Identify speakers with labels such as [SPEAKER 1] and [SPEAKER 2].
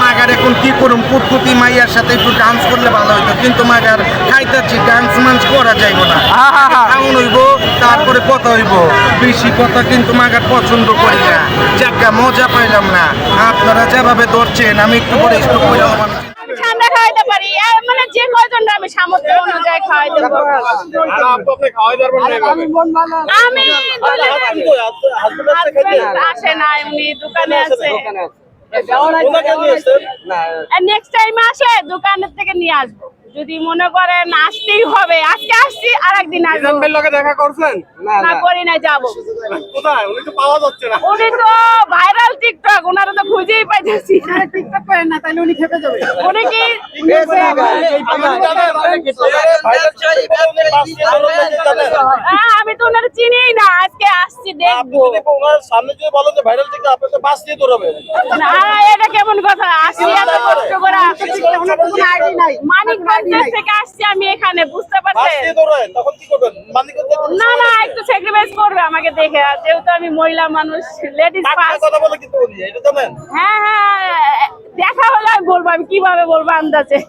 [SPEAKER 1] মাগার এখন কি করুম পুতপুতি মাইয়ার সাথে একটু ডান্স করলে ভালো হইতো, কিন্তু মাগার খাইতেছি ডান্স মান্স করা যাইব না। খাওন হইব তারপরে কথা হইব, বেশি কথা কিন্তু মাগার পছন্দ করি না। যাকা মজা পাইলাম না, আপনারা যেভাবে ধরছেন আমি একটু পরে একটু কইলাম
[SPEAKER 2] ঠান্ডা খাওয়াইতে পারি, মানে যে কয়জন আমি সামর্থ্য অনুযায়ী খাওয়াইতে পারবো। আমি আসে না, উনি দোকানে আছে, নেক্সট টাইম আসে দোকানের থেকে নিয়ে আসবো। যদি মনে করেন আসতেই হবে, আজকে আসছি আর একদিন আসবো।
[SPEAKER 3] দেখা করছেন?
[SPEAKER 2] না করি না, যাবো।
[SPEAKER 3] কোথায়? উনি তো পাওয়া যাচ্ছে না।
[SPEAKER 2] উনি তো ভাইরাল টিকটক, ওনারা তো খুঁজেই পাইতেছি।
[SPEAKER 4] টিকটক করেন না, তাহলে উনি খেপে যাবে।
[SPEAKER 2] উনি কি আমি তো ওনারা চিনিই না, আজকে আসছি দেখবো।
[SPEAKER 3] সামনে যদি বলেন যে ভাইরাল টিকটক, আপনি তো বাস দিয়ে দৌড়াবে
[SPEAKER 2] না, এটা কেমন কথা? আসছি এত কষ্ট করে, মানিকগঞ্জ থেকে আসছি আমি এখানে, বুঝতে পারছেন?
[SPEAKER 3] তখন কি করবেন?
[SPEAKER 2] না না, একটু স্যাক্রিফাইস করবে আমাকে দেখে, যেহেতু আমি মহিলা মানুষ, লেডিস ফার্স্ট।
[SPEAKER 3] কথা বলে কিন্তু বলি, এটা জানেন?
[SPEAKER 2] হ্যাঁ হ্যাঁ, দেখা হলে আমি বলবো, আমি কিভাবে বলবো আন্দাজে।